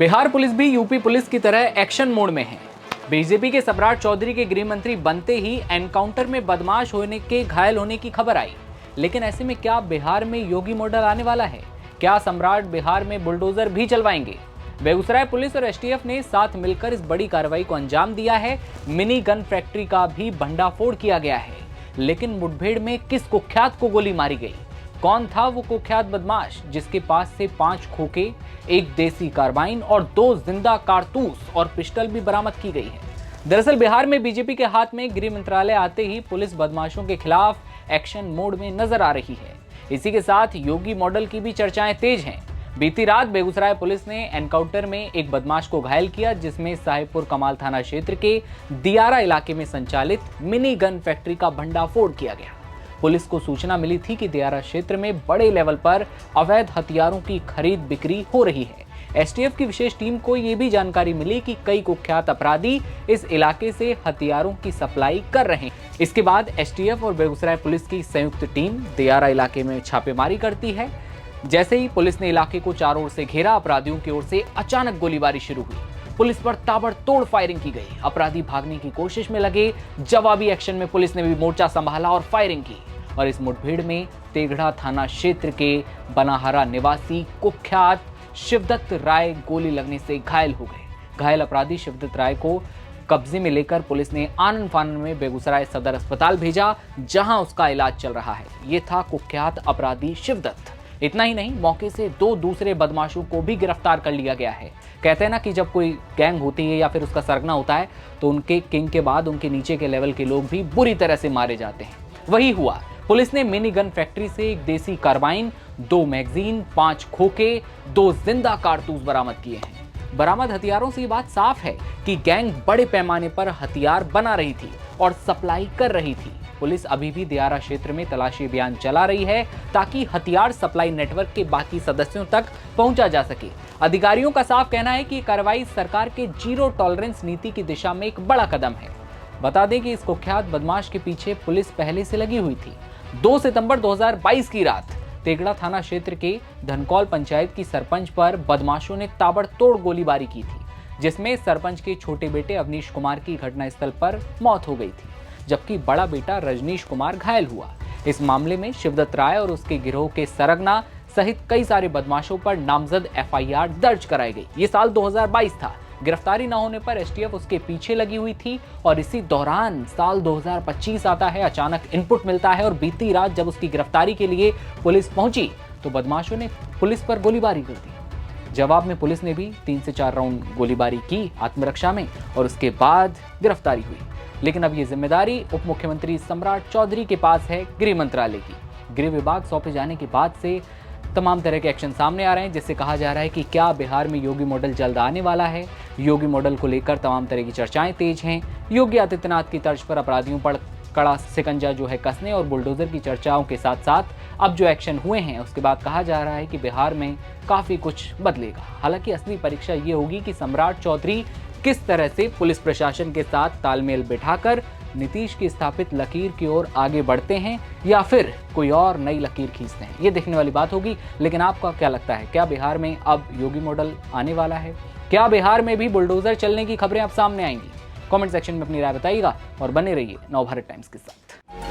Bihar police भी UP police की तरह एक्शन मोड में है। बीजेपी के सम्राट चौधरी के गृह मंत्री बनते ही एनकाउंटर में बदमाश होने के घायल होने की खबर आई। लेकिन ऐसे में क्या बिहार में योगी मॉडल आने वाला है? क्या सम्राट बिहार में बुलडोजर भी चलवाएंगे? बेगूसराय पुलिस और एसटीएफ ने साथ मिलकर इस बड़ी कार्रवाई को अंजाम दिया है। मिनी गन फैक्ट्री का भी भंडाफोड़ किया गया है। लेकिन मुठभेड़ में किस कुख्यात को गोली मारी गई? कौन था वो कुख्यात बदमाश जिसके पास से 5 खोखे, 1 देसी कार्बाइन और 2 जिंदा कारतूस और पिस्टल भी बरामद की गई है? दरअसल बिहार में बीजेपी के हाथ में गृह मंत्रालय आते ही पुलिस बदमाशों के खिलाफ एक्शन मोड में नजर आ रही है। इसी के साथ योगी मॉडल की भी चर्चाएं तेज हैं। बीती रात बेगूसराय पुलिस ने एनकाउंटर में एक बदमाश को घायल किया, जिसमें साहेबपुर कमाल थाना क्षेत्र के दियारा इलाके में संचालित मिनी गन फैक्ट्री का भंडाफोड़ किया गया। पुलिस को सूचना मिली थी कि दियारा क्षेत्र में बड़े लेवल पर अवैध हथियारों की खरीद बिक्री हो रही है। एसटीएफ की विशेष टीम को यह भी जानकारी मिली कि कई कुख्यात अपराधी इस इलाके से हथियारों की सप्लाई कर रहे हैं। इसके बाद एसटीएफ और बेगूसराय पुलिस की संयुक्त टीम दियारा इलाके में छापेमारी करती है। जैसे ही पुलिस ने इलाके को चारों ओर से घेरा, अपराधियों की ओर से अचानक गोलीबारी शुरू हुई। पुलिस पर ताबड़तोड़ फायरिंग की गई। अपराधी भागने की कोशिश में लगे। जवाबी एक्शन में पुलिस ने भी मोर्चा संभाला और फायरिंग की। और इस मुठभेड़ में तेघड़ा थाना क्षेत्र के बनाहरा निवासी कुख्यात शिवदत्त राय गोली लगने से घायल हो गए। घायल अपराधी शिवदत्त राय को कब्जे में लेकर पुलिस ने आनन फानन में बेगूसराय सदर अस्पताल भेजा, जहां उसका इलाज चल रहा है। ये था कुख्यात अपराधी शिवदत्त। इतना ही नहीं, मौके से 2 दूसरे बदमाशों को भी गिरफ्तार कर लिया गया है। कहते हैं ना कि जब कोई गैंग होती है या फिर उसका सरगना होता है तो उनके किंग के बाद उनके नीचे के लेवल के लोग भी बुरी तरह से मारे जाते हैं। वही हुआ। पुलिस ने मिनी गन फैक्ट्री से 1 देसी कार्बाइन, 2 मैगजीन, 5 खोखे, 2 जिंदा कारतूस बरामद किए हैं। बरामद हथियारों से ये बात साफ है कि गैंग बड़े पैमाने पर हथियार बना रही थी और सप्लाई कर रही थी। पुलिस अभी भी दियारा क्षेत्र में तलाशी अभियान चला रही है ताकि हथियार सप्लाई नेटवर्क के बाकी सदस्यों तक पहुंचा जा सके। अधिकारियों का साफ कहना है कि कार्रवाई सरकार के जीरो टॉलरेंस नीति की दिशा में एक बड़ा कदम है। बता दें कि इस कुख्यात बदमाश के पीछे पुलिस पहले से लगी हुई थी। 2 सितंबर 2022 की रात तेघड़ा थाना क्षेत्र के धनकौल पंचायत की सरपंच पर बदमाशों ने ताबड़तोड़ गोलीबारी की थी, जिसमें सरपंच के छोटे बेटे अवनीश कुमार की घटनास्थल पर मौत हो गई थी, जबकि बड़ा बेटा रजनीश कुमार घायल हुआ। इस मामले में शिवदत्त राय और उसके गिरोह के सरगना सहित कई सारे बदमाशों पर नामजद एफआईआर दर्ज कराई गई। ये साल 2022 था। गिरफ्तारी न होने पर एसटीएफ उसके पीछे लगी हुई थी और इसी दौरान साल 2025 आता है। अचानक इनपुट मिलता है और बीती रात जब उसकी गिरफ्तारी के लिए पुलिस पहुंची तो बदमाशों ने पुलिस पर गोलीबारी कर दी। जवाब में पुलिस ने भी 3 से 4 राउंड गोलीबारी की आत्मरक्षा में और उसके बाद गिरफ्तारी हुई। लेकिन अब ये जिम्मेदारी उप मुख्यमंत्री सम्राट चौधरी के पास है, गृह मंत्रालय की। गृह विभाग सौंपे जाने के बाद से तमाम तरह के एक्शन सामने आ रहे हैं, जिससे कहा जा रहा है कि क्या बिहार में योगी मॉडल जल्द आने वाला है। योगी मॉडल को लेकर तमाम तरह की चर्चाएं तेज हैं। योगी आदित्यनाथ की तर्ज पर अपराधियों पर कड़ा सिकंजा जो है कसने और बुलडोजर की चर्चाओं के साथ साथ अब जो एक्शन हुए हैं उसके बाद कहा जा रहा है कि बिहार में काफी कुछ बदलेगा। हालांकि असली परीक्षा ये होगी कि सम्राट चौधरी किस तरह से पुलिस प्रशासन के साथ तालमेल बिठाकर नीतीश की स्थापित लकीर की ओर आगे बढ़ते हैं या फिर कोई और नई लकीर खींचते हैं। ये देखने वाली बात होगी। लेकिन आपका क्या लगता है, क्या बिहार में अब योगी मॉडल आने वाला है? क्या बिहार में भी बुलडोजर चलने की खबरें अब सामने आएंगी? कमेंट सेक्शन में अपनी राय बताइएगा और बने रहिए नवभारत टाइम्स के साथ।